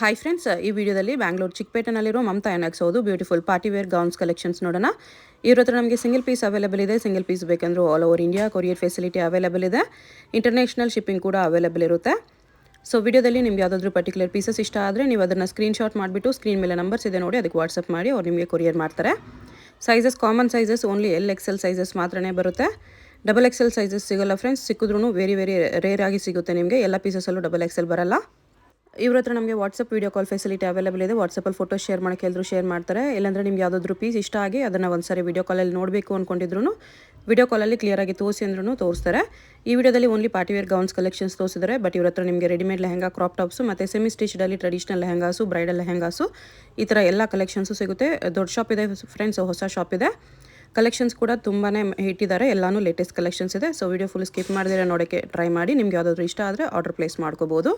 Hi friends, ಈ ವಿಡಿಯೋದಲ್ಲಿ ಬ್ಯಾಂಗ್ಳೂರು ಚಿಕ್ಕಪೇಟೆನಲ್ಲಿರೋ ಮಮತಾ ಎನ್ಎಕ್ಸ್ ಹೌದು beautiful party wear gowns collections ನೋಡೋಣ. ಇವ್ರ ಹತ್ರ ನಮಗೆ ಸಿಂಗಲ್ ಪೀಸ್ ಅವೈಲೇಬಲ್ ಇದೆ. ಸಿಂಗಲ್ ಪೀಸ್ ಬೇಕಂದ್ರೆ all over India courier facility available ಇದೆ. ಇಂಟರ್ನ್ಯಾಷನಲ್ ಶಿಪ್ಪಿಂಗ್ ಕೂಡ ಅವೈಲೇಬಲ್ ಇರುತ್ತೆ. ಸೊ ವಿಡಿಯೋದಲ್ಲಿ ನಿಮ್ಗೆ ಯಾವುದಾದ್ರೂ ಪರ್ಟಿಕ್ಯುಲರ್ ಪೀಸಸ್ ಇಷ್ಟ ಆದರೆ ನೀವು ಅದನ್ನು ಸ್ಕ್ರೀನ್ಶಾಟ್ ಮಾಡಿಬಿಟ್ಟು ಸ್ಕ್ರೀನ್ ಮೇಲೆ ನಂಬರ್ಸ್ ಇದೆ ನೋಡಿ, ಅದಕ್ಕೆ ವಾಟ್ಸಪ್ ಮಾಡಿ ಅವ್ರು ನಿಮಗೆ ಕೊರಿಯರ್ ಮಾಡ್ತಾರೆ. Sizes common sizes only XL sizes ಮಾತ್ರನೇ ಬರುತ್ತೆ. XL ಸೈಜಸ್ ಸಿಗೋಲ್ಲ ಫ್ರೆಂಡ್ಸ್. ಸಿಕ್ಕಿದ್ರೂ ವೆರಿ ರೇರ್ ಆಗಿ ಸಿಗುತ್ತೆ ನಿಮಗೆ. ಎಲ್ಲ ಪೀಸಸ್ಸಲ್ಲೂ XL ಬರಲ್ಲ. ಇವ್ರ ಹತ್ರ ನಮಗೆ WhatsApp video call facility available ಇದೆ. ವಾಟ್ಸಪ್ಪಲ್ಲಿ ಫೋಟೋ ಶೇರ್ ಮಾಡೋಕ್ಕೆ ಎಲ್ಲರೂ ಶೇರ್ ಮಾಡ್ತಾರೆ. ಇಲ್ಲಾಂದರೆ ನಿಮ್ಗೆ ಯಾವುದಾದ್ರೂ ಪೀಸ್ ಇಷ್ಟ ಆಗಿ ಅದನ್ನು ಒಂದ್ಸರಿ ವೀಡಿಯೋ ಕಾಲಲ್ಲಿ ನೋಡಬೇಕು ಅಂದ್ಕೊಂಡಿದ್ರು ವೀಡಿಯೋ ಕಾಲಲ್ಲಿ ಕ್ಲಿಯರಾಗಿ ತೋರಿಸಿ ಅಂದ್ರೂ ತೋರಿಸ್ತಾರೆ. ಈ ವಿಡಿಯೋದಲ್ಲಿ ಓನ್ಲಿ ಪಾರ್ಟಿವೇರ್ ಗೌನ್ಸ್ ಕಲೆಕ್ಷನ್ಸ್ ತೋರಿಸಿದ್ದಾರೆ. ಬಟ್ ಇವ್ರ ಹತ್ರ ನಿಮಗೆ ರೆಡಿಮೇಡ್ ಲೆಹಂಗಾ, ಕ್ರಾಪ್ ಟಾಪ್ಸು ಮತ್ತು semi ಸ್ಟಿಚ್ಡಲ್ಲಿ traditional lehengas, bridal lehengas, ಈ ಥರ ಎಲ್ಲ ಕಲೆಕ್ಷನ್ಸು ಸಿಗುತ್ತೆ. ದೊಡ್ಡ ಶಾಪ್ ಇದೆ ಫ್ರೆಂಡ್ಸ್, ಹೊಸ ಶಾಪ್ ಇದೆ. ಕಲೆಕ್ಷನ್ಸ್ ಕೂಡ ತುಂಬಾ ಇಟ್ಟಿದ್ದಾರೆ. ಎಲ್ಲನೂ ಲೇಟೆಸ್ಟ್ ಕಲೆಕ್ಷನ್ಸ್ ಇದೆ. ಸೊ ವಿಡಿಯೋ ಫುಲ್ ಸ್ಕಿಪ್ ಮಾಡಿದ್ರೆ ನೋಡೋಕ್ಕೆ ಟ್ರೈ ಮಾಡಿ. ನಿಮ್ಗೆ ಯಾವುದಾದ್ರೂ ಇಷ್ಟ ಆದರೆ ಆರ್ಡರ್ ಪ್ಲೇಸ್ ಮಾಡ್ಕೋಬೋದು.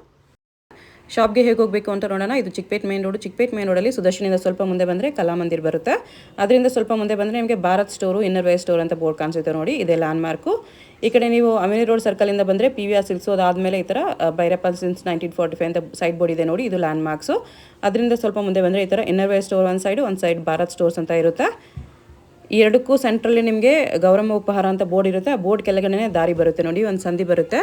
ಶಾಪ್ಗೆ ಹೇಗೆ ಹೋಗಬೇಕು ಅಂತ ನೋಡೋಣ. ಇದು Chickpet main road. Chickpet main ರೋಡಲ್ಲಿ ಸುದರ್ಶನಿಂದ ಸ್ವಲ್ಪ ಮುಂದೆ ಬಂದರೆ ಕಲಾಮಂದಿರ್ ಬರುತ್ತೆ. ಅದರಿಂದ ಸ್ವಲ್ಪ ಮುಂದೆ ಬಂದರೆ ನಿಮಗೆ Bharat store, inner wear store ಅಂತ ಬೋರ್ಡ್ ಕಾಣಿಸುತ್ತೆ ನೋಡಿ, ಇದೆ ಲ್ಯಾಂಡ್ ಮಾರ್ಕು. ಈ ಕಡೆ ನೀವು ಅಮಿನಿ ರೋಡ್ ಸರ್ಕಲಿಂದ ಬಂದರೆ PVR ಸಿಲ್ಕ್ಸು, ಅದಾದಮೇಲೆ ಈ ಥರ ಭೈರಪ್ಪ ಸಿನ್ಸ್ 1945 ಅಂತ ಸೈಡ್ ಬೋರ್ಡ್ ಇದೆ ನೋಡಿ, ಇದು ಲ್ಯಾಂಡ್ ಮಾರ್ಕ್ಸು. ಅದರಿಂದ ಸ್ವಲ್ಪ ಮುಂದೆ ಬಂದರೆ ಈ ಥರ ಇನ್ನರ್ ವೇರ್ ಸ್ಟೋರ್ ಒಂದು ಸೈಡ್ ಭಾರತ್ ಸ್ಟೋರ್ಸ್ ಅಂತ ಇರುತ್ತೆ. ಈ ಎರಡಕ್ಕೂ ಸೆಂಟ್ರಲ್ಲಿ ನಿಮಗೆ ಗೌರಮ್ಮ ಉಪಹಾರ ಅಂತ ಬೋರ್ಡ್ ಇರುತ್ತೆ. ಆ ಬೋರ್ಡ್ ಕೆಳಗಡೆ ದಾರಿ ಬರುತ್ತೆ ನೋಡಿ, ಒಂದು ಸಂಧಿ ಬರುತ್ತೆ.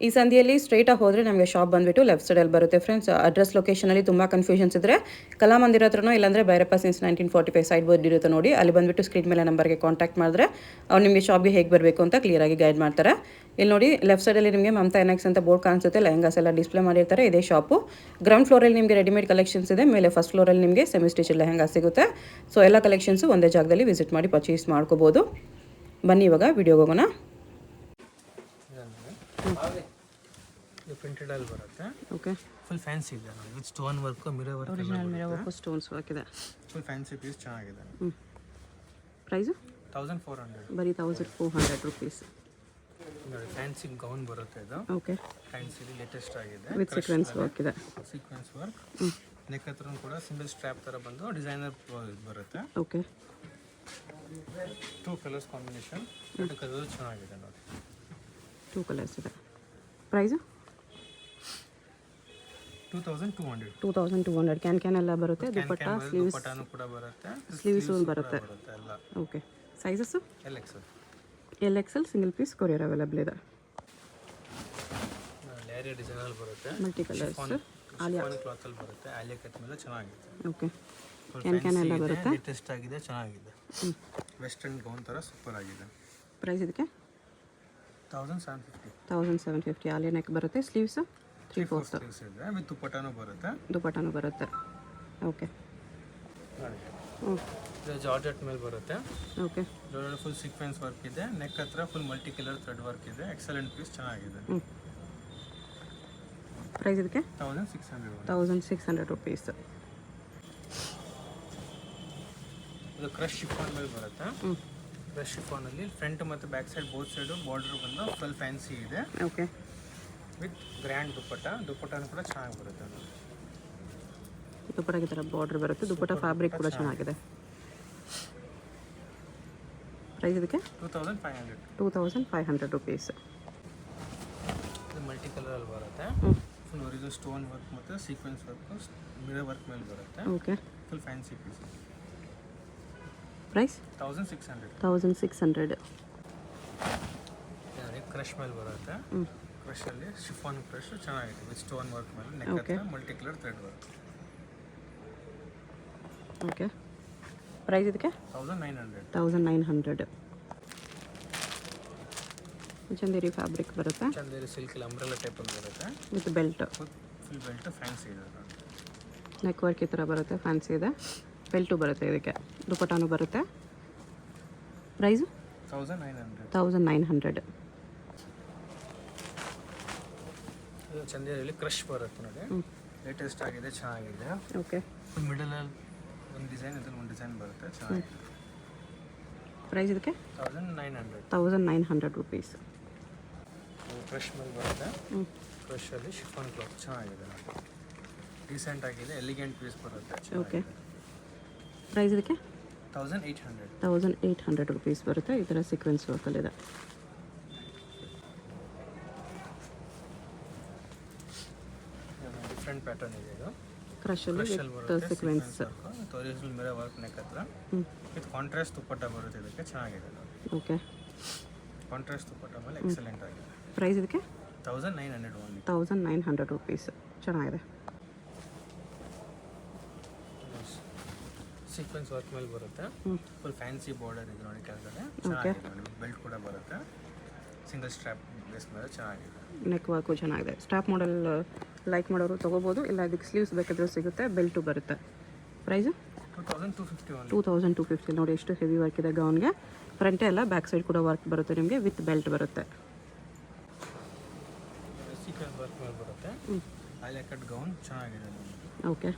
ಈ ಸಂಧಿಯಲ್ಲಿ ಸ್ಟ್ರೈಟಾಗಿ ಹೋದರೆ ನಮಗೆ ಶಾಪ್ ಬಂದುಬಿಟ್ಟು ಲೆಫ್ಟ್ ಸೈಡಲ್ಲಿ ಬರುತ್ತೆ ಫ್ರೆಂಡ್ಸ್. ಅಡ್ರೆಸ್ ಲೊಕೇಶನಲ್ಲಿ ತುಂಬ ಕನ್ಫ್ಯೂಷನ್ಸ್ ಇದ್ದರೆ ಕಲಾಮಂದಿರ ಹತ್ರನೋ ಇಲ್ಲಾಂದರೆ ಭೈರಪ್ಪ ಸಿನ್ಸ್ 1945 ಸೈಡ್ ಬೋರ್ಡ್ ಇರುತ್ತೆ ನೋಡಿ, ಅಲ್ಲಿ ಬಂದುಬಿಟ್ಟು ಸ್ಕ್ರೀನ್ ಮೇಲೆ ನಂಬರ್ಗೆ ಕಾಂಟ್ಯಾಕ್ಟ್ ಮಾಡಿದ್ರೆ ಅವ್ರು ನಿಮಗೆ ಶಾಪ್ಗೆ ಹೇಗೆ ಬರಬೇಕು ಅಂತ ಕ್ಲಿಯರಾಗಿ ಗೈಡ್ ಮಾಡ್ತಾರೆ. ಇಲ್ಲಿ ನೋಡಿ ಲೆಫ್ಟ್ ಸೈಡಲ್ಲಿ ನಿಮಗೆ ಮಮತಾ ಎನ್ಎಕ್ಸ್ ಅಂತ ಬೋರ್ಡ್ ಕಾಣಿಸುತ್ತೆ. ಲೆಹಂಗಾಸ್ ಎಲ್ಲ ಡಿಸ್ಪ್ಲೇ ಮಾಡಿರ್ತಾರೆ. ಇದೇ ಶಾಪು. ಗ್ರೌಂಡ್ ಫ್ಲೋರಲ್ಲಿ ನಿಮಗೆ ರೆಡಿಮೇಡ್ ಕಲೆಕ್ಷನ್ಸ್ ಇದೆ. ಮೇಲೆ ಫಸ್ಟ್ ಫ್ಲೋರಲ್ಲಿ ನಿಮಗೆ ಸೆಮಿ ಸ್ಟಿಚ್ ಲೆಹಂಗಾ ಸಿಗುತ್ತೆ. ಸೊ ಎಲ್ಲ ಕಲೆಕ್ಷನ್ಸು ಒಂದೇ ಜಾಗದಲ್ಲಿ ವಿಸಿಟ್ ಮಾಡಿ ಪರ್ಚೇಸ್ ಮಾಡ್ಕೋಬೋದು. ಬನ್ನಿ ಇವಾಗ ವಿಡಿಯೋಗೆ ಹೋಗೋಣ. ಇದು ಪ್ರಿಂಟೆಡ್ ಅಲ್ಲಿ ಬರುತ್ತೆ. ಓಕೆ, ಫುಲ್ ಫ್ಯಾನ್ಸಿ ಇದೆ ನೋಡಿ, with stone work, mirror work, original mirror work, stones work ಇದೆ. ಫುಲ್ ಫ್ಯಾನ್ಸಿ ಪೀಸ್ ಚೆನ್ನಾಗಿದೆ. ಪ್ರೈಸು 1400 ಬರೀ 1400 ರುಪೀಸ್ ನೋಡಿ. ಫ್ಯಾನ್ಸಿ ಗೌನ್ ಬರುತ್ತೆ ಇದು. ಓಕೆ, ಫ್ಯಾನ್ಸಿ ಲೇಟೆಸ್ಟ್ ಆಗಿದೆ, ವಿತ್ ಸೀಕ್ವೆನ್ಸ್ ವರ್ಕ್ ಇದೆ. ಸೀಕ್ವೆನ್ಸ್ ವರ್ಕ್, ನೆಕ್ ಹತ್ರ ಕೂಡ ಸಿಂಗಲ್ ಸ್ಟ್ರಾಪ್ ಥರ ಬಂದು ಡಿಸೈನರ್ ಬರುತ್ತೆ. ಓಕೆ, 2 ಕಲರ್ಸ್ ಕಾಂಬಿನೇಷನ್, 2 ಕಲರ್ ಚೆನ್ನಾಗಿದೆ ನೋಡಿ. 2 ಕಲರ್ಸ್ ಇದೆ. ಪ್ರೈಸು 2200 ಕ್ಯಾನ್ ಎಲ್ಲ ಬರುತ್ತೆ. ದುಪ್ಪಟ್ಟ, ಸ್ಲೀವ್ಸ್ ಕೂಡ ಬರುತ್ತೆ, ಸ್ಲೀವ್ಸ್ ಬರುತ್ತೆ ಎಲ್ಲ. Okay, sizes LXL single piece courier available ಇದೆ. ಲೇಯರ್ ಡಿಸೈನರ್ ಬರುತ್ತೆ, ಮಲ್ಟಿ ಕಲರ್ಸ್, ಆಲಿಯಾ ಕ್ಲಾತ್ ಅಲ್ಲಿ ಬರುತ್ತೆ. ಆಲಿಯಾ ಕಟ್ ಮೇಲೆ ಚೆನ್ನಾಗಿದೆ. ಓಕೆ, ಕ್ಯಾನ್ ಎಲ್ಲ ಬರುತ್ತೆ. ಲೇಟೆಸ್ಟ್ ಆಗಿದೆ, ಚೆನ್ನಾಗಿದೆ. ವೆಸ್ಟರ್ನ್ ಗೌನ್ ಥರ ಸೂಪರ್ ಆಗಿದೆ. ಪ್ರೈಸ್ ಇದಕ್ಕೆ 1750 ಆಲಿಯಾ ನೆಕ್ ಬರುತ್ತೆ. ಸ್ಲೀವ್ಸ್ 3/4 ಸ್ಲೀವ್ಸ್ ಇದೆ, ವಿತ್ ದುಪ್ಪಟ್ಟನೂ ಬರುತ್ತೆ. ಓಕೆ, ಇದು ಜಾರ್ಜೆಟ್ ಮೇಲೆ ಬರುತ್ತೆ. ಓಕೆ, ಫುಲ್ ಸೀಕ್ವೆನ್ಸ್ ವರ್ಕ್ ಇದೆ. ನೆಕ್ ಹತ್ರ full multi colour thread work ಇದೆ. ಎಕ್ಸಲೆಂಟ್ ಪೀಸ್, ಚೆನ್ನಾಗಿದೆ. ಪ್ರೈಸ್ ಇದಕ್ಕೆ 1600 ರುಪೀಸ್. ಇದು ಕ್ರಶ್ ಶಿಫಾನ್ ಮೇಲೆ ಬರುತ್ತೆ. ಕ್ರಶ್ ಶಿಫಾನಲ್ಲಿ ಫ್ರಂಟ್ ಮತ್ತು back side both side border ಬಂದು ಫುಲ್ ಫ್ಯಾನ್ಸಿ ಇದೆ. ಓಕೆ, ವಿತ್ ಗ್ರ್ಯಾಂಡ್ ದುಪ್ಪಟ್ಟನೂ ಕೂಡ ಚೆನ್ನಾಗಿ ಬರುತ್ತೆ. ದುಪ್ಪಟ್ಟಕ್ಕೆ ಥರ ಬಾರ್ಡರ್ ಬರುತ್ತೆ. ದುಪ್ಪಟ್ಟ ಫ್ಯಾಬ್ರಿಕ್ ಕೂಡ ಚೆನ್ನಾಗಿದೆ. ಪ್ರೈಸ್ ಇದಕ್ಕೆ 2500 ರುಪೀಸ್. ಇದು ಮಲ್ಟಿ ಕಲರಲ್ಲಿ ಬರುತ್ತೆ. ಫುಲ್ ಒರಿಜಿನಲ್ ಸ್ಟೋನ್ ವರ್ಕ್ ಮತ್ತು ಸೀಕ್ವೆನ್ಸ್ ವರ್ಕ್, ಮಿರರ್ ವರ್ಕ್ ಮೇಲೆ ಬರುತ್ತೆ. Okay, full fancy piece. Price 1600. Crush ಮೇಲೆ ಬರುತ್ತೆ. ಕ್ರಶಲ್ಲಿ ಶಿಫಾನ್ ಕ್ರಶ್ ಚೆನ್ನಾಗಿದೆ, ವಿತ್ ಸ್ಟೋನ್ ವರ್ಕ್ ಮೇಲೆ. ನೆಕ್ ಹತ್ರ multi colour thread work. Okay, price ಇದಕ್ಕೆ 1900. ಚಂದೇರಿ ಫ್ಯಾಬ್ರಿಕ್ ಬರುತ್ತೆ. ಚಂದೇರಿ ಸಿಲ್ಕಲ್ಲಿ ಅಂಬ್ರೆಲಾ ಟೈಪಲ್ಲಿ ಬರುತ್ತೆ, with belt. Full belt fancy ಇದೆ. ನೆಕ್ ವರ್ಕ್ ಈ ಥರ ಬರುತ್ತೆ, ಫ್ಯಾನ್ಸಿ ಇದೆ. ಬೆಲ್ಟು ಬರುತ್ತೆ ಇದಕ್ಕೆ, ದುಪ್ಪಟ್ಟನೂ ಬರುತ್ತೆ. ಪ್ರೈಸು 1900. ಚಂದೇರಿಯಲ್ಲಿ ಕ್ರಶ್ ಬರುತ್ತೆ ನೋಡಿ, ಲೇಟೆಸ್ಟ್ ಆಗಿದೆ, ಚೆನ್ನಾಗಿದೆ. ಓಕೆ, ಮಿಡಲಲ್ಲಿ ಒಂದು ಡಿಸೈನ್, ಇದನ್ನು ಒಂದು ಡಿಸೈನ್ ಬರುತ್ತೆ, ಚೆನ್ನಾಗಿದೆ. ಪ್ರೈಸ್ ಇದಕ್ಕೆ 1900 ರುಪೀಸ್. ಕ್ರಶ್ ಮೇಲೆ ಬರುತ್ತೆ. ಕ್ರಶಲ್ಲಿ ಶಿಫಾನ್ ಕ್ಲಾತ್ ಚೆನ್ನಾಗಿದೆ, ಡೀಸೆಂಟ್ ಆಗಿದೆ, ಎಲಿಗೆಂಟ್ ಪೀಸ್ ಬರುತ್ತೆ. ಓಕೆ, ಪ್ರೈಸ್ ಇದಕ್ಕೆ 1800 ರುಪೀಸ್ ಬರುತ್ತೆ. ಈ ಥರ ಸೀಕ್ವೆನ್ಸ್ ವರ್ಕಲ್ಲಿದೆ. ಡಿಫ್ರೆಂಟ್ ಪ್ಯಾಟರ್ನ್ ಇದೆ ಇದು. ಕ್ರಶಲ್ಲಿ ಕ್ರಶಲ್ಲಿ ವಿತ್ ಬರುತ್ತೆ sequence. Sequence work with original mirror work neck ಹತ್ರ ವಿತ್ ಕಾಂಟ್ರಾಸ್ಟ್ ದುಪ್ಪಟ್ಟ ಬರುತ್ತೆ. ಇದಕ್ಕೆ ಚೆನ್ನಾಗಿದೆ ಇದು. ಓಕೆ. ಕಾಂಟ್ರಾಸ್ಟ್ ದುಪ್ಪಟ್ಟ ಮೇಲೆ ಎಕ್ಸಲೆಂಟ್ ಆಗಿದೆ. ಪ್ರೈಸ್ ಇದಕ್ಕೆ 1900 ಓನ್ಲಿ. 1900 ರುಪೀಸ್. ಚೆನ್ನಾಗಿದೆ. ಸೀಕ್ವೆನ್ಸ್ ವರ್ಕ್ ಮೇಲೆ ಬರುತ್ತೆ. ಫುಲ್ ಫ್ಯಾನ್ಸಿ ಬಾರ್ಡರ್ ಇದೆ ನೋಡಿ ಕೆಳಗಡೆ. ಚೆನ್ನಾಗಿದೆ ನೋಡಿ. ಬೆಲ್ಟ್ ಕೂಡ ಬರುತ್ತೆ. ಸಿಂಗಲ್ ಸ್ಟ್ರಾಪ್ ಬೇಸ್ ಮೇಲೆ ಚೆನ್ನಾಗಿದೆ. ನೆಕ್ ವರ್ಕು ಚೆನ್ನಾಗಿದೆ. ಸ್ಟ್ರಾಪ್ ಮಾಡೆಲ್ ಲೈಕ್ ಮಾಡೋರು ತೊಗೋಬೋದು, ಇಲ್ಲ ಅದಕ್ಕೆ ಸ್ಲೀವ್ಸ್ ಬೇಕಾದರೂ ಸಿಗುತ್ತೆ, ಬೆಲ್ಟು ಬರುತ್ತೆ. Price 2250 only. 2250. ನೋಡಿ ಎಷ್ಟು ಹೆವಿ ವರ್ಕ್ ಇದೆ ಗೌನ್ಗೆ. ಫ್ರಂಟೇ ಎಲ್ಲ ಬ್ಯಾಕ್ ಸೈಡ್ ಕೂಡ ವರ್ಕ್ ಬರುತ್ತೆ ನಿಮಗೆ, ವಿತ್ ಬೆಲ್ಟ್ ಬರುತ್ತೆ. ಸೀಕ್ವೆನ್ಸ್ ವರ್ಕ್ ಮೇಲೆ ಬರುತ್ತೆ. ಆಲಿಯಾ ಕಟ್ ಗೌನ್ ಚೆನ್ನಾಗಿದೆ. ಓಕೆ.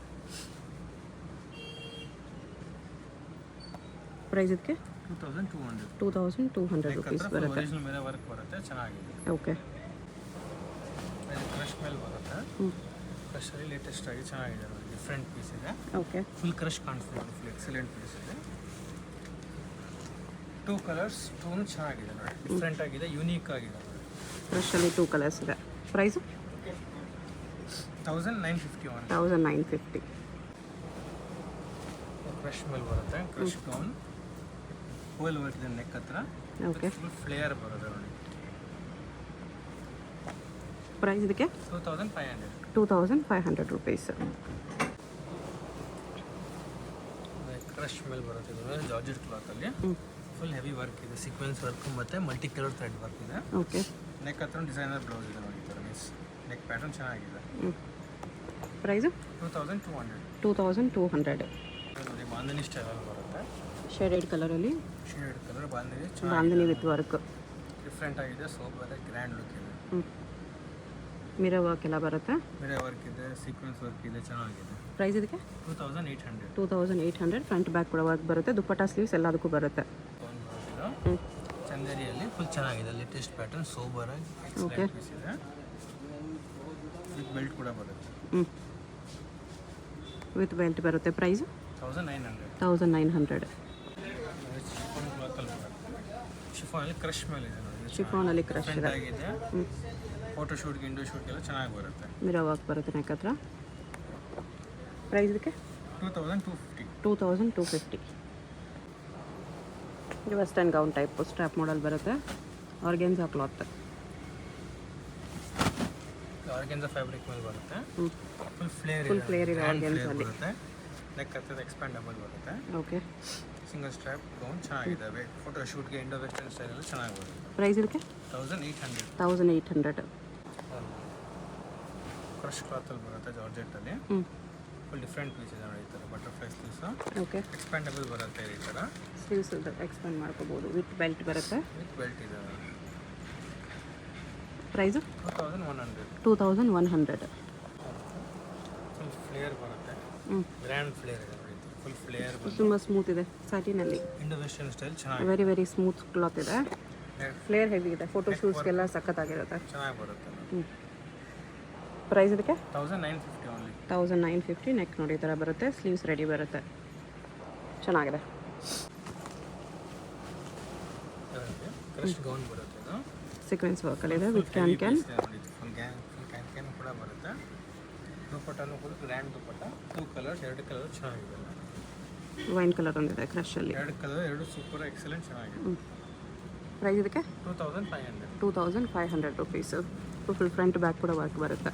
ಪ್ರೈಸ್ ಇದಕ್ಕೆ 2200 ರುಪೀಸ್ ಬರುತ್ತೆ. ಒರಿಜಿನಲ್ ಮಿರರ್ ವರ್ಕ್ ಬರುತ್ತೆ. ಚೆನ್ನಾಗಿದೆ. ಓಕೆ. ಕ್ರಶ್ ಮೇಲೆ ಬರುತ್ತೆ. ಕ್ರಶಲ್ಲಿ ಲೇಟೆಸ್ಟ್ ಆಗಿ ಚೆನ್ನಾಗಿದೆ ನೋಡಿ. ಡಿಫ್ರೆಂಟ್ ಪೀಸ್ ಇದೆ. ಓಕೆ. ಫುಲ್ ಕ್ರಶ್ ಕಾಣಿಸ್ತಿದೆ. ಫುಲ್ ಎಕ್ಸಲೆಂಟ್ ಪೀಸ್ ಇದೆ. 2 ಕಲರ್ಸ್, 2 ಚೆನ್ನಾಗಿದೆ ನೋಡಿ. ಡಿಫ್ರೆಂಟ್ ಆಗಿದೆ, ಯೂನಿಕ್ ಆಗಿದೆ ನೋಡಿ. ಕ್ರಶಲ್ಲಿ 2 ಕಲರ್ಸ್ ಇದೆ. Price 1950 only. 1950. ಕ್ರಶ್ ಮೇಲೆ ಬರುತ್ತೆ. ಕ್ರಶ್ ಗೌನ್ ಫುಲ್ ವರ್ಕ್ ಇದೆ ನೆಕ್ ಹತ್ರ. ಓಕೆ. ಫುಲ್ ಫ್ಲೇಯರ್ ಬರುತ್ತೆ ನೋಡಿ. ಪ್ರೈಸ್ ಇದಕ್ಕೆ 2500. 2500 ರುಪೀಸ್. ಕ್ರಶ್ ಮೇಲೆ ಬರುತ್ತೆ. ಇದು ಜಾರ್ಜೆಟ್ ಕ್ಲಾತಲ್ಲಿ ಫುಲ್ ಹೆವಿ ವರ್ಕ್ ಇದೆ. ಸೀಕ್ವೆನ್ಸ್ ವರ್ಕ್ ಮತ್ತು ಮಲ್ಟಿ ಕಲರ್ ಥ್ರೆಡ್ ವರ್ಕ್ ಇದೆ. ಓಕೆ. ನೆಕ್ ಹತ್ರ ಡಿಸೈನರ್ ಬ್ಲೌಸ್ ಇದೆ ನೋಡಿ. ಈ ಥರ ಮೀನ್ಸ್ ನೆಕ್ ಪ್ಯಾಟರ್ನ್ ಚೆನ್ನಾಗಿದೆ. ಪ್ರೈಸು 2200. 2200. ನೋಡಿ ಬಾಂಧನಿ ಸ್ಟೈಲಲ್ಲಿ ಬರುತ್ತೆ. ಶೇಡೆಡ್ ಕಲರಲ್ಲಿ shade colour bandhani bandhani with work. Different ಆಗಿದೆ. ಸೋಬರ್ ಗ್ರ್ಯಾಂಡ್ ಲುಕ್ ಇದೆ. ಮಿರರ್ ವರ್ಕ್ ಎಲ್ಲ ಬರುತ್ತೆ. ಮಿರರ್ ವರ್ಕ್ ಇದೆ, ಸೀಕ್ವೆನ್ಸ್ ವರ್ಕ್ ಇದೆ, ಚೆನ್ನಾಗಿದೆ. ಪ್ರೈಸ್ ಇದಕ್ಕೆ 2800. 2800. ಫ್ರಂಟ್ ಬ್ಯಾಕ್ ಕೂಡ ವರ್ಕ್ ಬರುತ್ತೆ. ದುಪ್ಪಟ್ಟ ಸ್ಲೀವ್ಸ್ ಎಲ್ಲದಕ್ಕೂ ಬರುತ್ತೆ. ಚಂದೇರಿಯಲ್ಲಿ ಫುಲ್ ಚೆನ್ನಾಗಿದೆ. ಲೇಟೆಸ್ಟ್ ಪ್ಯಾಟರ್ನ್ ಸೋಬರ್ ಆಗಿ ಎಕ್ಸಲೆಂಟ್ ಪೀಸ್ ಇದೆ. ವಿತ್ ಬೆಲ್ಟ್ ಕೂಡ ಬರುತ್ತೆ. ವಿತ್ ಬೆಲ್ಟ್ ಬರುತ್ತೆ. ಪ್ರೈಸ್ 1900. 1900. ಶಿಫಾನ್ ಕ್ಲಾತಲ್ಲಿ ಬರುತ್ತೆ. ಶಿಫಾನಲ್ಲಿ ಕ್ರಶ್ ಮೇಲೆ ಇದೆ ನೋಡಿ. ಶಿಫಾನಲ್ಲಿ ಕ್ರಶ್ ಇದೆ. ಆಗಿದೆ. ಫೋಟೋ ಶೂಟ್ಗೆ, ಇಂಡೋ ಶೂಟ್ಗೆಲ್ಲ ಚೆನ್ನಾಗಿ ಬರುತ್ತೆ. ಮಿರರ್ ವರ್ಕ್ ಬರುತ್ತೆ ನೆಕ್ ಹತ್ರ. ಪ್ರೈಸ್ ಇದಕ್ಕೆ 2250. 2250. ವೆಸ್ಟರ್ನ್ ಗೌನ್ ಟೈಪ್ ಸ್ಟ್ರಾಪ್ ಮಾಡಲ್ ಬರುತ್ತೆ. Organza cloth. ಆರ್ಗೆನ್ಸಾ ಫ್ಯಾಬ್ರಿಕ್ ಮೇಲೆ ಬರುತ್ತೆ. ಫುಲ್ ಫುಲ್ ಫ್ಲೇರ್ ಇದೆ ಆರ್ಗೆನ್ಸಾಲಿ. ಬರುತ್ತೆ. ನೆಕ್ ಹತ್ತಿರ ಎಕ್ಸ್ಪ್ಯಾಂಡಬಲ್ ಬರುತ್ತೆ. ಓಕೆ. ಸಿಂಗಲ್ ಸ್ಟ್ರಾಪ್ ಗೌನ್ ಚೆನ್ನಾಗಿದ್ದಾವೆ. ಫೋಟೋ ಶೂಟ್ಗೆ, ಇಂಡೋ ವೆಸ್ಟರ್ನ್ ಸ್ಟೈಲಲ್ಲಿ ಚೆನ್ನಾಗಿ ಬರುತ್ತೆ. ಪ್ರೈಸ್ ಇದಕ್ಕೆ 1800. 1800. ಕ್ರಶ್ ಕ್ಲಾತಲ್ಲಿ ಬರುತ್ತೆ ಜಾರ್ಜೆಟ್ಟಲ್ಲಿ. ಫುಲ್ ಡಿಫ್ರೆಂಟ್ ಪೀಸ್ ಇದೆ ನೋಡಿ. ಈ ಥರ ಬಟರ್ಫ್ಲೈ ಸ್ಲೀವ್ಸ್. ಓಕೆ. ಎಕ್ಸ್ಪ್ಯಾಂಡಬಲ್ ಬರುತ್ತೆ ಈ ಥರ. ಸ್ಲೀವ್ಸ್ ಎಕ್ಸ್ಪ್ಯಾಂಡ್ ಮಾಡ್ಕೋಬೋದು. ವಿತ್ ಬೆಲ್ಟ್ ಬರುತ್ತೆ. ವಿತ್ ಬೆಲ್ಟ್ ಇದೆ. ಪ್ರೈಸು 2100. 2100. ಫುಲ್ ಫ್ಲೇಯರ್ ಬರುತ್ತೆ. ಗ್ರ್ಯಾಂಡ್ ಫ್ಲೇಯರ್ ಇದೆ ನೋಡಿ. ಫುಲ್ ಫ್ಲೇಯರ್ ತುಂಬ ಸ್ಮೂತ್ ಇದೆ. ಸ್ಯಾಟಿನಲ್ಲಿ ಇಂಡೋ ವೆಸ್ಟರ್ನ್ ಸ್ಟೈಲ್ ಚೆನ್ನಾಗಿ ವೆರಿ ವೆರಿ ಸ್ಮೂತ್ ಕ್ಲಾತ್ ಇದೆ. ಫ್ಲೇರ್ ಹೆವಿ ಇದೆ. ಫೋಟೋ ಶೂಟ್ಸ್ಗೆಲ್ಲ ಸಖತ್ತಾಗಿರುತ್ತೆ. ಚೆನ್ನಾಗಿ ಬರುತ್ತೆ. ಪ್ರೈಸ್ ಇದಕ್ಕೆ 1950 ಓನ್ಲಿ. 1950. ನೆಕ್ ನೋಡಿ ಈ ಥರ ಬರುತ್ತೆ. ಸ್ಲೀವ್ಸ್ ರೆಡಿ ಬರುತ್ತೆ. ಚೆನ್ನಾಗಿದೆ. ಕ್ರಶ್ ಗೌನ್ ಬರುತ್ತೆ. ಇದು ಸೀಕ್ವೆನ್ಸ್ ವರ್ಕಲ್ಲಿದೆ with can can. Full can ಕೂಡ ಬರುತ್ತೆ. ದುಪ್ಪಟ್ಟನೂ ಕೂಡ ಗ್ರ್ಯಾಂಡ್ ದುಪ್ಪಟ್ಟ. 2 ಕಲರ್ಸ್, 2 ಕಲರ್ ಚೆನ್ನಾಗಿದೆ. ವೈನ್ ಕಲರ್ ಒಂದಿದೆ ಕ್ರಶಲ್ಲಿ. 2 ಕಲರ್, 2 ಸೂಪರ್ ಎಕ್ಸಲೆಂಟ್ ಚೆನ್ನಾಗಿದೆ. ಪ್ರೈಸ್ ಇದಕ್ಕೆ 2500. 2500 ರುಪೀಸು. ಫುಲ್ ಫ್ರಂಟ್ ಬ್ಯಾಕ್ ಕೂಡ ವರ್ಕ್ ಬರುತ್ತೆ.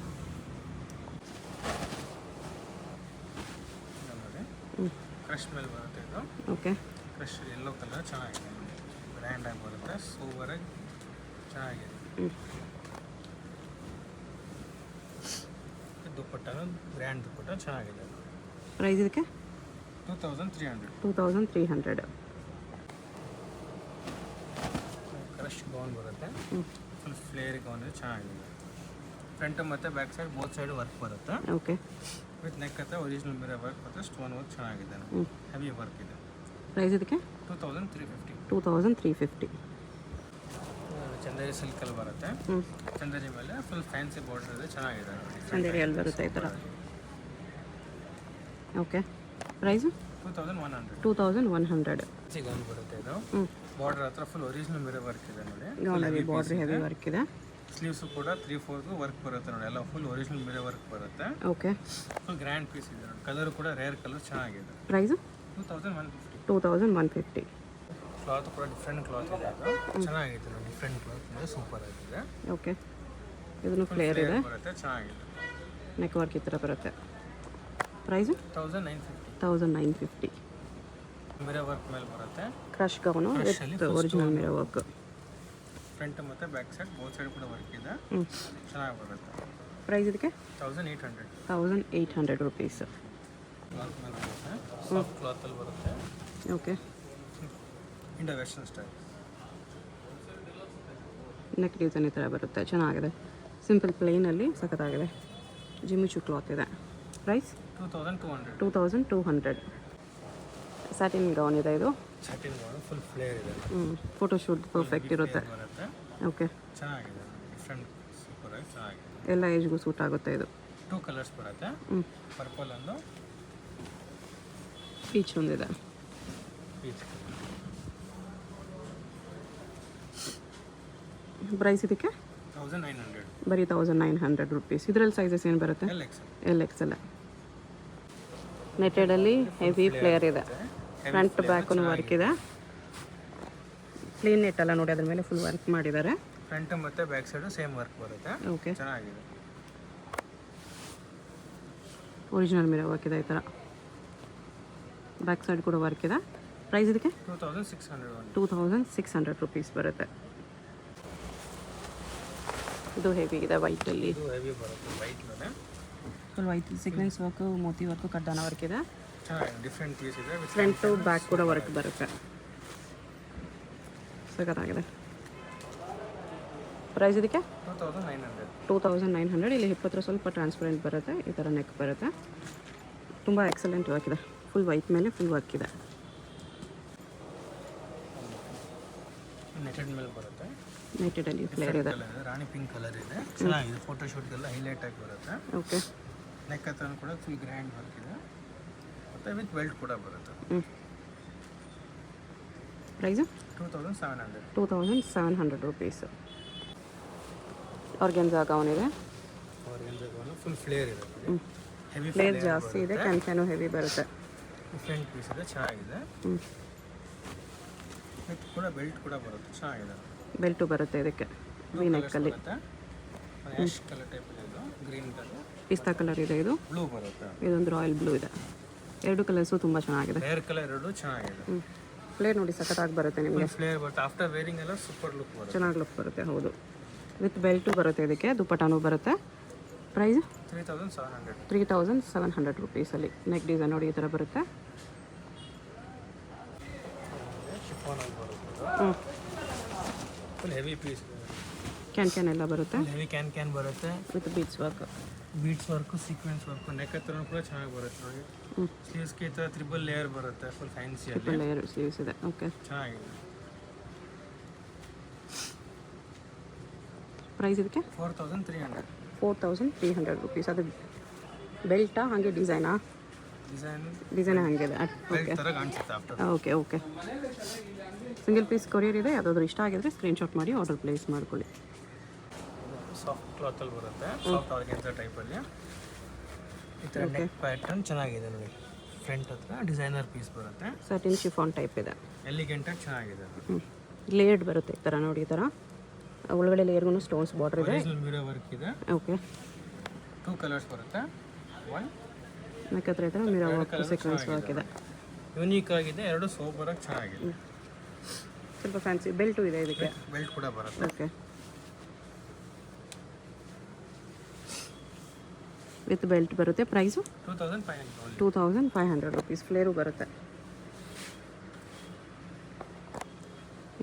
ಕ್ರಶ್ ಮೇಲೆ ಬರುತ್ತೆ ಇದು. ಓಕೆ. ಕ್ರಶ್ ಯೆಲ್ಲೋ ಕಲರ್ ಚೆನ್ನಾಗಿದೆ. ಗ್ರ್ಯಾಂಡ್ ಆಗಿ ಬರುತ್ತೆ. ಸೂಪರಾಗಿ ಚೆನ್ನಾಗಿದೆ. ದುಪ್ಪಟ್ಟನು ಗ್ರ್ಯಾಂಡ್ ದುಪ್ಪಟ್ಟ ಚೆನ್ನಾಗಿದೆ. ಪ್ರೈಸ್ ಇದಕ್ಕೆ 2300. 2300. ಕ್ರಶ್ ಗೌನ್ ಬರುತ್ತೆ. ಫುಲ್ ಫ್ಲೇರ್ ಗೌನ್ ಇದೆ, ಚೆನ್ನಾಗಿದೆ. ಫ್ರಂಟ್ ಮತ್ತು back side both side work ಬರುತ್ತೆ. ಓಕೆ. ವಿತ್ ನೆಕ್ ಹತ್ರ ಒರಿಜಿನಲ್ ಮಿರರ್ ವರ್ಕ್ ಮತ್ತು ಸ್ಟೋನ್ ವರ್ಕ್ ಚೆನ್ನಾಗಿದೆ. ಹೆವಿ ವರ್ಕ್ ಇದೆ. ಪ್ರೈಸ್ ಇದಕ್ಕೆ 2350. 2350. ಚಂದೇರಿ ಸಿಲ್ಕಲ್ಲಿ ಬರುತ್ತೆ. ಚಂದೇರಿ ಮೇಲೆ ಫುಲ್ ಫ್ಯಾನ್ಸಿ ಬಾರ್ಡರ್ ಇದೆ, ಚೆನ್ನಾಗಿದೆ. ಚಂದೇರಿಯಲ್ಲಿ ಬರುತ್ತೆ ಈ ಥರ. ಓಕೆ. ಪ್ರೈಸು 2100. 2100. ಗೌನ್ ಬರುತ್ತೆ ಇದು. ಬಾರ್ಡರ್ ಹತ್ರ ಫುಲ್ ಒರಿಜಿನಲ್ ಮಿರರ್ ವರ್ಕ್ ಇದೆ ನೋಡಿ. ಗೌನಲ್ಲಿ ಬಾರ್ಡರ್ ಹೆವಿ ವರ್ಕ್ ಇದೆ. ಸ್ಲೀವ್ಸು ಕೂಡ 3/4 ವರ್ಕ್ ಬರುತ್ತೆ ನೋಡಿ, ಎಲ್ಲ ಫುಲ್ ಒರಿಜಿನಲ್ ಮಿರರ್ ವರ್ಕ್ ಬರುತ್ತೆ. ಓಕೆ, ಫುಲ್ ಗ್ರ್ಯಾಂಡ್ ಪೀಸ್ ಇದೆ ನೋಡಿ. ಕಲರ್ ಕೂಡ ರೇರ್ ಕಲರ್ ಚೆನ್ನಾಗಿದೆ. ಪ್ರೈಸು 2150. 2150. ಕ್ಲಾತ್ ಕೂಡ ಡಿಫ್ರೆಂಟ್ ಕ್ಲಾತ್ ಇದೆ, ಅದು ಚೆನ್ನಾಗಿದೆ ನೋಡಿ. ಡಿಫ್ರೆಂಟ್ ಕ್ಲಾತ್ ಇದೆ, ಸೂಪರ್ ಆಗಿದೆ. ಓಕೆ, ಇದನ್ನು ಫ್ಲೇರ್ ಇದೆ, ಬರುತ್ತೆ, ಚೆನ್ನಾಗಿದೆ. ನೆಕ್ ವರ್ಕ್ ಈ ಥರ ಬರುತ್ತೆ. ಪ್ರೈಸು 1950. ಮಿರರ್ ವರ್ಕ್ ಮೇಲೆ ಬರುತ್ತೆ. Crush gown with original mirror work. Front ಮತ್ತು ಬ್ಯಾಕ್ ಸೈಡ್ ಬೋತ್ ಸೈಡ್ ಕೂಡ ವರ್ಕ್ ಇದೆ, ಚೆನ್ನಾಗಿ ಬರುತ್ತೆ. ಪ್ರೈಸ್ ಇದಕ್ಕೆ 1800. 1800 ರುಪೀಸ್. ಕ್ಲಾತ್ ಮೇಲೆ ಬರುತ್ತೆ, ಸಾಫ್ಟ್ ಕ್ಲಾತಲ್ಲಿ ಬರುತ್ತೆ. Okay, Indo western style. Neck design ಈ ಥರ ಬರುತ್ತೆ, ಚೆನ್ನಾಗಿದೆ. ಸಿಂಪಲ್ ಪ್ಲೇನಲ್ಲಿ ಸಖತ್ತಾಗಿದೆ. ಜಿಮಿಚು ಕ್ಲಾತ್ ಇದೆ. ಪ್ರೈಸ್ 2200. 2200. ಸ್ಯಾಟಿನ್ ಗೌನ್ ಇದೆ ಇದು. ಸಟಿನ್ ಫುಲ್ ಫ್ಲೇರ್ ಇದೆ, ಫೋಟೋಶೂಟ್ ಪರ್ಫೆಕ್ಟ್ ಇರುತ್ತೆ. ಬರುತ್ತೆ, ಓಕೆ, ಚೆನ್ನಾಗಿದೆ. ಡಿಫ್ರೆಂಟ್ ಸೂಪರ್ ಆಗಿ ಚೆನ್ನಾಗಿದೆ. ಎಲ್ಲ ಏಜ್ಗೂ ಸೂಟ್ ಆಗುತ್ತೆ ಇದು. 2 ಕಲರ್ಸ್ ಬರುತ್ತೆ, ಪರ್ಪಲ್ ಒಂದು ಪೀಚ್ ಒಂದಿದೆ. ಪೀಚ್. ಪ್ರೈಸ್ ಇದಕ್ಕೆ 1900. ಬರೀ 1900 ರುಪೀಸ್. ಇದರಲ್ಲಿ ಸೈಜಸ್ ಏನು ಬರುತ್ತೆ? LXL. ನೆಟೆಡಲ್ಲಿ ಹೆವಿ ಫ್ಲೇಯರ್ ಇದೆ, ಫ್ರಂಟ್ ಬ್ಯಾಕು ವರ್ಕ್ ಇದೆ. ಕ್ಲೀನ್ ನೆಟ್ ಎಲ್ಲ ನೋಡಿ, ಅದ್ರ ಮೇಲೆ ಫುಲ್ ವರ್ಕ್ ಮಾಡಿದ್ದಾರೆ. ಫ್ರಂಟ್ ಮತ್ತು ಬ್ಯಾಕ್ ಸೈಡು ಸೇಮ್ ವರ್ಕ್ ಬರುತ್ತೆ. ಓಕೆ, ಚೆನ್ನಾಗಿದೆ. ಒರಿಜಿನಲ್ ಮಿರರ್ ವರ್ಕ್ ಇದೆ ಈ ಥರ. ಬ್ಯಾಕ್ ಸೈಡ್ ಕೂಡ ವರ್ಕ್ ಇದೆ. ಪ್ರೈಸ್ ಇದಕ್ಕೆ 2600 ರುಪೀಸ್ ಬರುತ್ತೆ. ಇದು ಹೆವಿ ಇದೆ ವೈಟಲ್ಲಿ. ಇದು ಹೆವಿ ಬರುತ್ತೆ, ವೈಟ್ ಮೇಲೆ ಫುಲ್ ವೈಟ್ ಸೀಕ್ವೆನ್ಸ್ ವರ್ಕು, ಮೋತಿ ವರ್ಕು, ಕಡ್ಡಾನ ವರ್ಕ್ ಇದೆ. ಚೆನ್ನಾಗಿದೆ. ಡಿಫ್ರೆಂಟ್ ಪೀಸ್ ಇದೆ. ಫ್ರಂಟು ಬ್ಯಾಕ್ ಕೂಡ ವರ್ಕ್ ಬರುತ್ತೆ, ಸಖತ್ತಾಗಿದೆ. ಪ್ರೈಸ್ ಇದಕ್ಕೆ 2900. 2900. ಇಲ್ಲಿ ಹಿಪ್ ಹತ್ರ ಸ್ವಲ್ಪ ಟ್ರಾನ್ಸ್ಪರೆಂಟ್ ಬರುತ್ತೆ, ಈ ಥರ ನೆಕ್ ಬರುತ್ತೆ. ತುಂಬ ಎಕ್ಸಲೆಂಟ್ ವರ್ಕ್ ಇದೆ, ಫುಲ್ ವೈಟ್ ಮೇಲೆ ಫುಲ್ ವರ್ಕ್ ಇದೆ. ನೆಟೆಡ್ ಮೇಲೆ ಬರುತ್ತೆ, ನೆಟೆಡಲ್ಲಿ ಫ್ಲೇರ್ ಇದೆ. ರಾಣಿ ಪಿಂಕ್ ಕಲರ್ ಇದೆ, ಚೆನ್ನಾಗಿದೆ. ಫೋಟೋಶೂಟ್ಗೆಲ್ಲ ಹೈಲೈಟ್ ಆಗಿ ಬರುತ್ತೆ. ಓಕೆ, ನೆಕ್ ಹತ್ರ ಕೂಡ ಫುಲ್ ಗ್ರ್ಯಾಂಡ್ ವರ್ಕ್ ಇದೆ, ಮತ್ತು ವಿತ್ ಬೆಲ್ಟ್ ಕೂಡ ಬರುತ್ತೆ. ಪ್ರೈಸು 2700. 2700 ರುಪೀಸ್. ಆರ್ಗೆನ್ಜಾ ಗೌನ್ ಇದೆ, ಫುಲ್ ಫ್ಲೇರ್ ಇದೆ, ಹೆವಿ ಫ್ಲೇರ್ ಜಾಸ್ತಿ ಇದೆ, ಕ್ಯಾನು ಹೆವಿ ಬರುತ್ತೆ. ಡಿಫ್ರೆಂಟ್ ಪೀಸ್ ಇದೆ, ಚೆನ್ನಾಗಿದೆ. ವಿತ್ ಕೂಡ ಬೆಲ್ಟ್ ಕೂಡ ಬರುತ್ತೆ, ಚೆನ್ನಾಗಿದೆ. ಬೆಲ್ಟು ಬರುತ್ತೆ ಇದಕ್ಕೆ, ವಿ ನೆಕ್ಕಲ್ಲಿ. ಆ್ಯಶ್ ಕಲರ್ ಟೈಪ್ ಇದೆ, ಇದು ಗ್ರೀನ್ ಕಲರ್, ಪಿಸ್ತಾ ಕಲರ್ ಇದೆ, ಇದು ಬ್ಲೂ ಬರುತ್ತೆ, ಇದೊಂದು ರಾಯಲ್ ಬ್ಲೂ ಇದೆ. ಎರಡು ಕಲರ್ಸು ತುಂಬ ಚೆನ್ನಾಗಿದೆ. ಹೇರ್ ಕಲರ್ ಎರಡು ಚೆನ್ನಾಗಿದೆ. ಫ್ಲೇರ್ ನೋಡಿ ಸಖತ್ತಾಗಿ ಬರುತ್ತೆ ನಿಮಗೆ. ಫ್ಲೇರ್ ಬರುತ್ತೆ, ಆಫ್ಟರ್ ವೇರಿಂಗ್ ಎಲ್ಲ ಸೂಪರ್ ಲುಕ್ ಬರುತ್ತೆ, ಚೆನ್ನಾಗಿ ಲುಕ್ ಬರುತ್ತೆ. ಹೌದು, ವಿತ್ ಬೆಲ್ಟು ಬರುತ್ತೆ ಇದಕ್ಕೆ, ದುಪ್ಪಟಾನು ಬರುತ್ತೆ. ಪ್ರೈಸ್ 3700. 3700 ರುಪೀಸಲ್ಲಿ. ನೆಕ್ ಡಿಸೈನ್ ನೋಡಿ ಈ ಥರ ಬರುತ್ತೆ. ಶಿಫಾನಲ್ಲಿ ಬರುತ್ತೆ, ಫುಲ್ ಹೆವಿ ಪೀಸ್. ಕ್ಯಾನ್ ಎಲ್ಲ ಬರುತ್ತೆ, ಹೆವಿ ಕ್ಯಾನ್ ಬರುತ್ತೆ, with beads work. Beads work, sequence work, neck ಹತ್ರ ಕೂಡ ಚೆನ್ನಾಗಿ ಬರುತ್ತೆ ನೋಡಿ. ಸ್ಲೀವ್ಸ್ಗೆ ಈ ಥರ 3 ಲೇಯರ್ ಬರುತ್ತೆ, ಫುಲ್ ಫ್ಯಾನ್ಸಿಯಲ್ಲಿ ಲೇಯರ್ ಸ್ಲೀವ್ಸ್ ಇದೆ. ಓಕೆ, ಚೆನ್ನಾಗಿದೆ. ಪ್ರೈಸ್ ಇದಕ್ಕೆ 4300. 4300 ರುಪೀಸ್. ಅದು ಬೆಲ್ಟಾ ಹಾಗೆ ಡಿಸೈನಾ? ಡಿಸೈನ್ ಹಾಗಿದೆ. ಬೆಲ್ಟ್ ಥರ ಕಾಣಿಸುತ್ತೆ after. Okay. Single piece courier ಇದೆ, ಯಾವುದಾದ್ರು ಇಷ್ಟ ಆಗಿದ್ರೆ ಸ್ಕ್ರೀನ್ಶಾಟ್ ಮಾಡಿ ಆರ್ಡರ್ ಪ್ಲೇಸ್ ಮಾಡ್ಕೊಳ್ಳಿ. ಸಾಫ್ಟ್ ಕ್ಲಾತಲ್ಲಿ ಬರುತ್ತೆ, ಸಾಫ್ಟ್ ಆರ್ಗೆನ್ಸಾ ಟೈಪಲ್ಲಿ. ಈ ಥರ ನೆಕ್ ಪ್ಯಾಟರ್ನ್ ಚೆನ್ನಾಗಿದೆ ನೋಡಿ. ಫ್ರಂಟ್ ಹತ್ರ ಡಿಸೈನರ್ ಪೀಸ್ ಬರುತ್ತೆ, ಸಟಿನ್ ಶಿಫಾನ್ ಟೈಪ್ ಇದೆ. ಎಲಿಗೆಂಟಾಗಿ ಚೆನ್ನಾಗಿದೆ. ಲೇಯರ್ಡ್ ಬರುತ್ತೆ ಈ ಥರ ನೋಡಿ. ಈ ಥರ ಒಳಗಡೆ ಲೇಯರ್ಗೂ ಸ್ಟೋನ್ಸ್ ಬಾರ್ಡರ್ ಇದೆ. ಮಿರರ್ ವರ್ಕ್ ಇದೆ. ಓಕೆ, 2 ಕಲರ್ಸ್ ಬರುತ್ತೆ. ಒನ್ ನೆಕ್ ಹತ್ರ ಈ ಥರ ಮಿರರ್ ವರ್ಕ್, ಸೀಕ್ವೆನ್ಸ್ ವರ್ಕ್ ಇದೆ. ಯೂನಿಕ್ ಆಗಿದೆ, ಎರಡು ಸೋಬರ್ ಆಗಿ ಚೆನ್ನಾಗಿದೆ. ಸ್ವಲ್ಪ ಫ್ಯಾನ್ಸಿ ಬೆಲ್ಟು ಇದೆ ಇದಕ್ಕೆ. ಬೆಲ್ಟ್ ಕೂಡ ಬರುತ್ತೆ. ಓಕೆ, ವಿತ್ ಬೆಲ್ಟ್ ಬರುತ್ತೆ. Price 2500 rupees. ಫ್ಲೇರು ಬರುತ್ತೆ,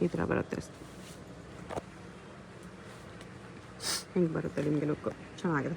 ಈ ಥರ ಬರುತ್ತೆ. ಹಿಂಗೆ ಬರುತ್ತೆ ನಿಮಗೆ ಲುಕ್ಕು, ಚೆನ್ನಾಗಿದೆ.